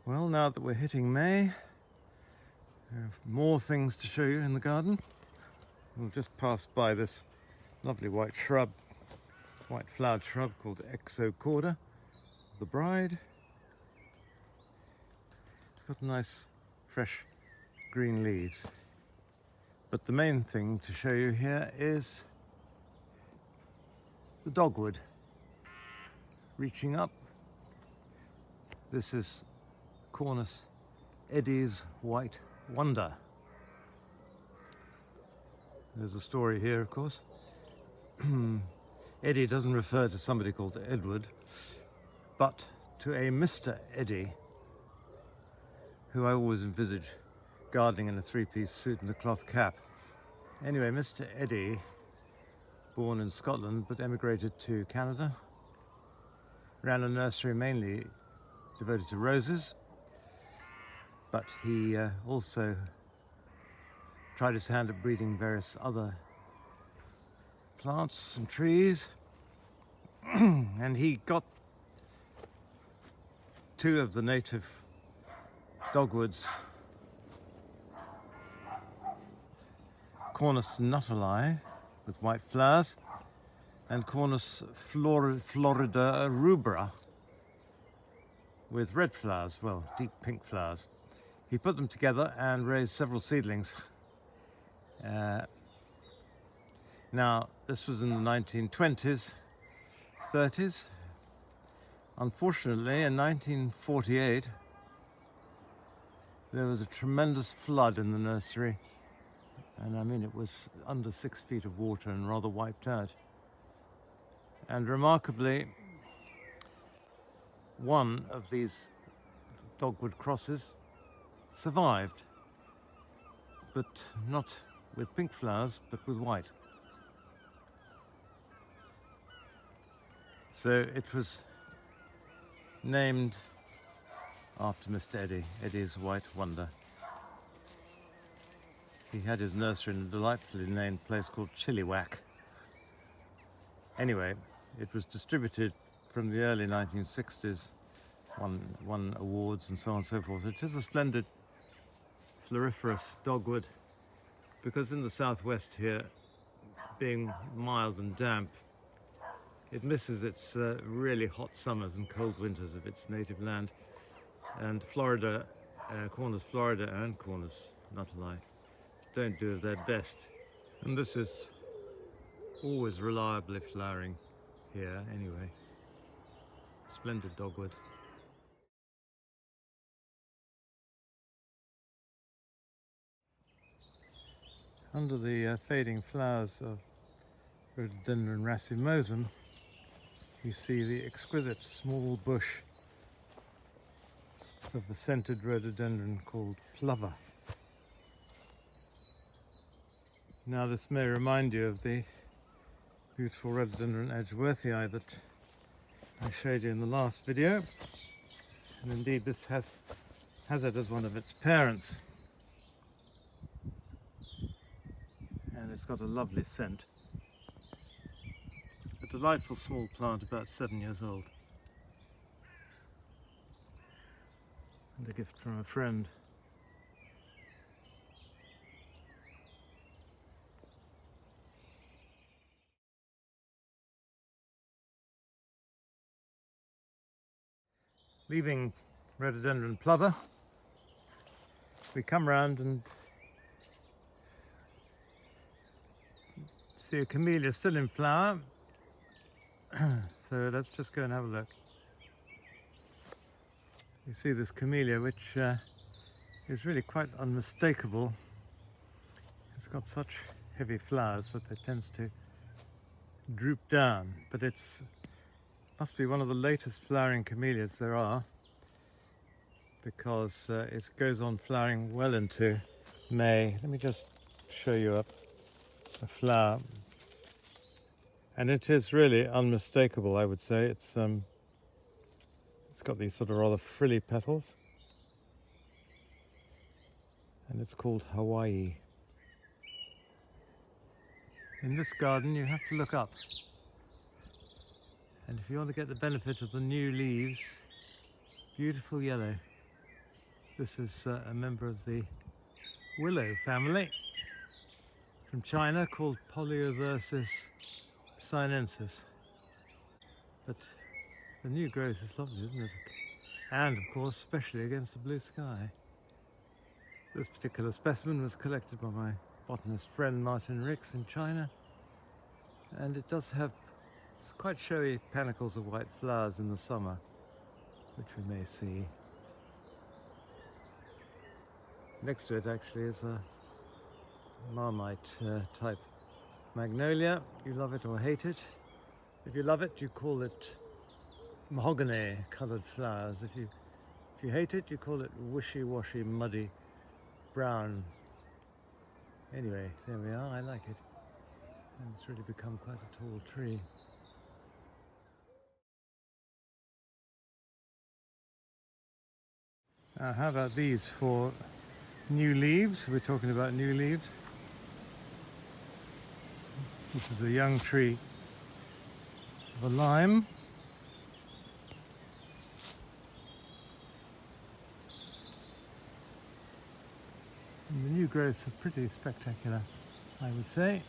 Well, now that we're hitting May, I have more things to show you in the garden. We'll just pass by this lovely white shrub, white flowered shrub called Exocorda, the bride. It's got nice, fresh green leaves. But the main thing to show you here is the dogwood. Reaching up, this is Cornus Eddie's white wonder. There's a story here, of course. Eddie doesn't refer to somebody called Edward, but to a Mr. Eddie, who I always envisage gardening in a three-piece suit and a cloth cap. Anyway, Mr. Eddie, born in Scotland but emigrated to Canada, ran a nursery mainly devoted to roses, but he also tried his hand at breeding various other plants and trees. And he got two of the native dogwoods, Cornus Nuttallii with white flowers and Cornus Florida rubra with red flowers, well, deep pink flowers. He put them together and raised several seedlings. Now, this was in the 1920s, 30s. Unfortunately, in 1948, there was a tremendous flood in the nursery. And I mean, it was under 6 feet of water and rather wiped out. And remarkably, one of these dogwood crosses survived, but not with pink flowers, but with white. So it was named after Mr. Eddie, Eddie's white wonder. He had his nursery in a delightfully named place called Chilliwack. Anyway, it was distributed from the early 1960s, won awards and so on and so forth. It is a splendid floriferous dogwood because in the southwest here, being mild and damp, it misses its really hot summers and cold winters of its native land. And Florida, Cornus Florida and Cornus Nuttallii don't do their best. And this is always reliably flowering here anyway. Splendid dogwood. Under the fading flowers of Rhododendron racemosum, you see the exquisite small bush of a scented rhododendron called Plover. Now, this may remind you of the beautiful Rhododendron Edgeworthii that I showed you in the last video, and indeed this has it as one of its parents, and it's got a lovely scent. A delightful small plant, about 7 years old, and a gift from a friend. Leaving Rhododendron Plover, we come round and see a camellia still in flower. So let's just go and have a look. You see this camellia, which is really quite unmistakable. It's got such heavy flowers that it tends to droop down, but it's must be one of the latest flowering camellias there are, because it goes on flowering well into May. Let me just show you up a flower. And it is really unmistakable, I would say. It's got these sort of rather frilly petals, and it's called Hawaii. In this garden, you have to look up. And if you want to get the benefit of the new leaves, beautiful yellow. This is a member of the willow family from China called Polyothersis sinensis. But the new growth is lovely, isn't it? And of course, especially against the blue sky. This particular specimen was collected by my botanist friend Martin Rix in China, and it does have quite showy panicles of white flowers in the summer, which we may see. Next to it actually is a Marmite type Magnolia. You love it or hate it. If you love it, you call it mahogany coloured flowers. If you hate it, you call it wishy-washy, muddy brown. Anyway, there we are. I like it, and it's really become quite a tall tree. Now, how about these for new leaves? We're talking about new leaves. This is a young tree of a lime. And the new growths are pretty spectacular, I would say.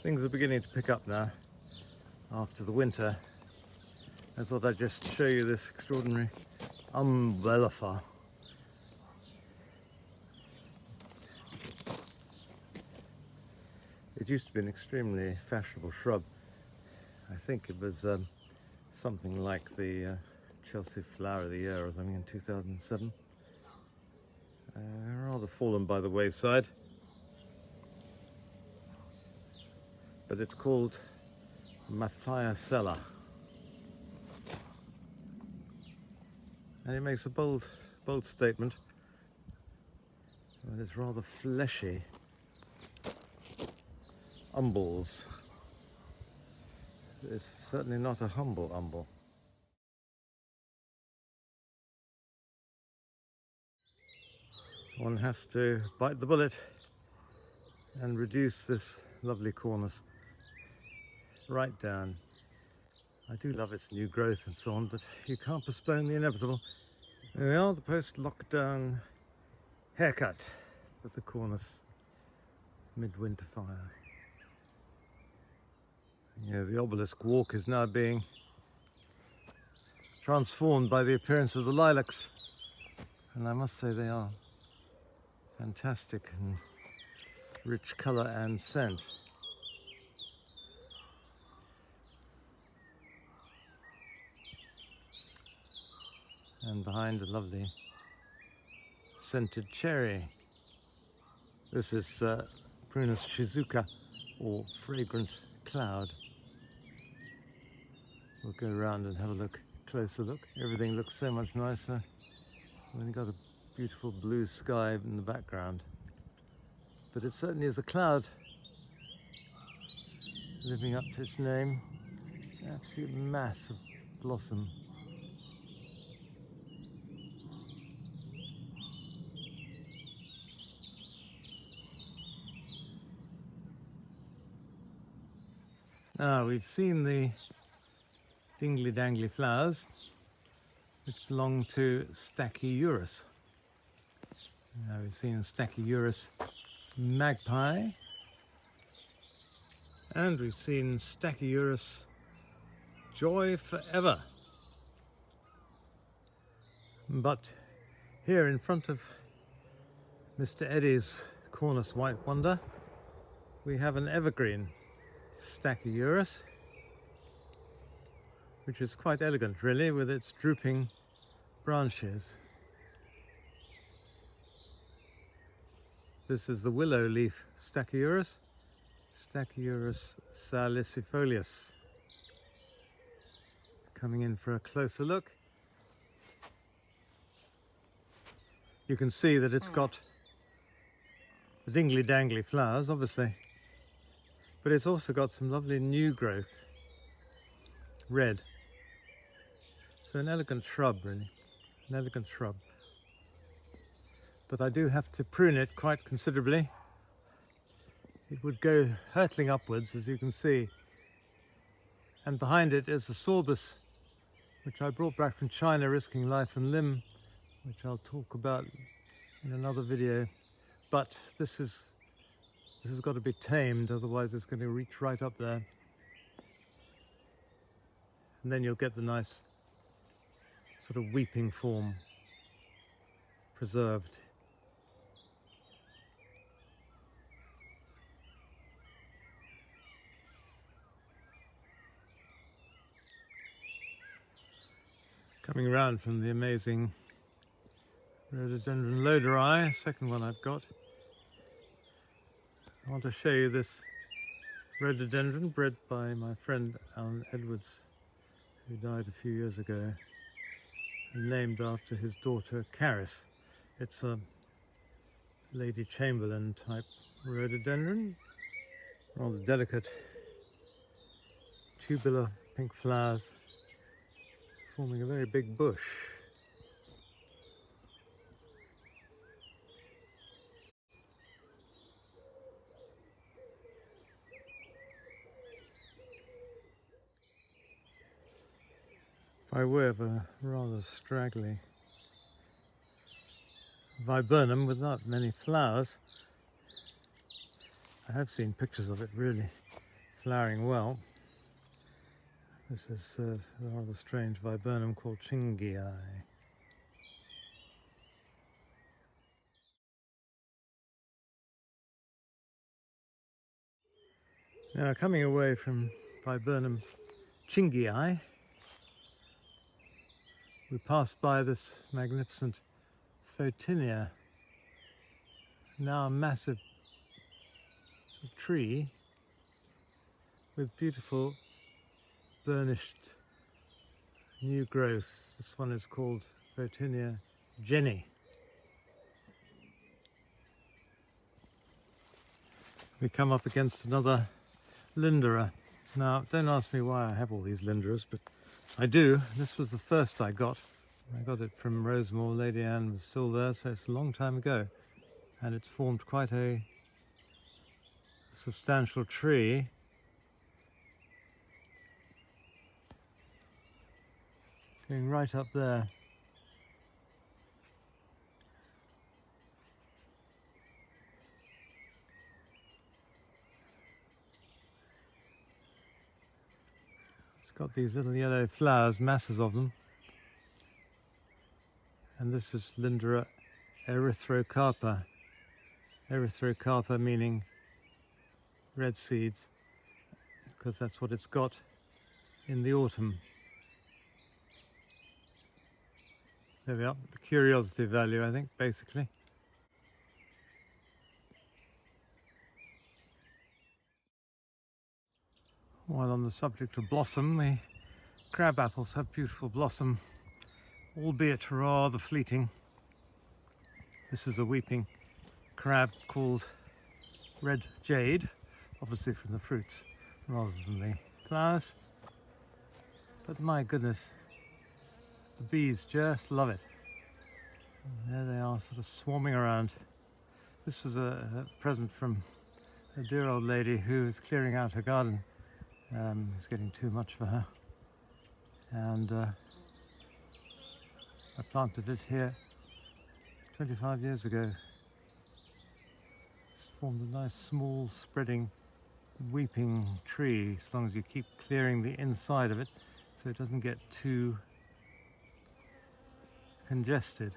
Things are beginning to pick up now after the winter. I thought I'd just show you this extraordinary umbellifer. It used to be an extremely fashionable shrub. I think it was something like the Chelsea Flower of the Year or something in 2007. Rather fallen by the wayside. But it's called Mathiasella. And it makes a bold statement. But it's rather fleshy umbels. It's certainly not a humble umbel. One has to bite the bullet and reduce this lovely Cornus right down. I do love its new growth and so on, but you can't postpone the inevitable. There we are, the post-lockdown haircut of the Cornus midwinter fire. Yeah, the obelisk walk is now being transformed by the appearance of the lilacs, and I must say they are fantastic and rich colour and scent. And behind a lovely scented cherry. This is Prunus shizuka, or fragrant cloud. We'll go around and have a closer look. Everything looks so much nicer. We've got a beautiful blue sky in the background. But it certainly is a cloud living up to its name. An absolute mass of blossom. Now, we've seen the dingly-dangly flowers, which belong to Stachyurus. Now, we've seen Stachyurus magpie, and we've seen Stachyurus joy forever. But here in front of Mr. Eddie's Cornus White Wonder, we have an evergreen Stachyurus, which is quite elegant really, with its drooping branches. This is the willow leaf Stachyurus, Stachyurus salicifolius. Coming in for a closer look. You can see that it's got the dingly-dangly flowers, obviously, but it's also got some lovely new growth, red. So an elegant shrub, really. an elegant shrub. But I do have to prune it quite considerably. It would go hurtling upwards, as you can see. And behind it is the sorbus, which I brought back from China, risking life and limb, which I'll talk about in another video. But this has got to be tamed, otherwise it's going to reach right up there. And then you'll get the nice sort of weeping form preserved. Coming around from the amazing Rhododendron loderi, second one I've got. I want to show you this rhododendron bred by my friend Alan Edwards, who died a few years ago, and named after his daughter Caris. It's a Lady Chamberlain type rhododendron, rather delicate, tubular pink flowers, forming a very big bush. By way of a rather straggly viburnum without many flowers. I have seen pictures of it really flowering well. This is a rather strange viburnum called Chingii. Now, coming away from viburnum Chingii, we passed by this magnificent Photinia, now a massive tree with beautiful burnished new growth. This one is called Photinia Jenny. We come up against another linderer. Now, don't ask me why I have all these linderers, but I do. This was the first I got. I got it from Rosemore. Lady Anne was still there, so it's a long time ago. And it's formed quite a substantial tree. Going right up there. It's got these little yellow flowers, masses of them. And this is Lindera erythrocarpa. Erythrocarpa meaning red seeds, because that's what it's got in the autumn. There we are, the curiosity value, I think, basically. While on the subject of blossom, the crab apples have beautiful blossom, albeit rather fleeting. This is a weeping crab called red jade, obviously from the fruits rather than the flowers. But my goodness, the bees just love it. And there they are, sort of swarming around. This was a present from a dear old lady who is clearing out her garden. It's getting too much for her. And I planted it here 25 years ago. It's formed a nice small spreading weeping tree, as long as you keep clearing the inside of it so it doesn't get too congested.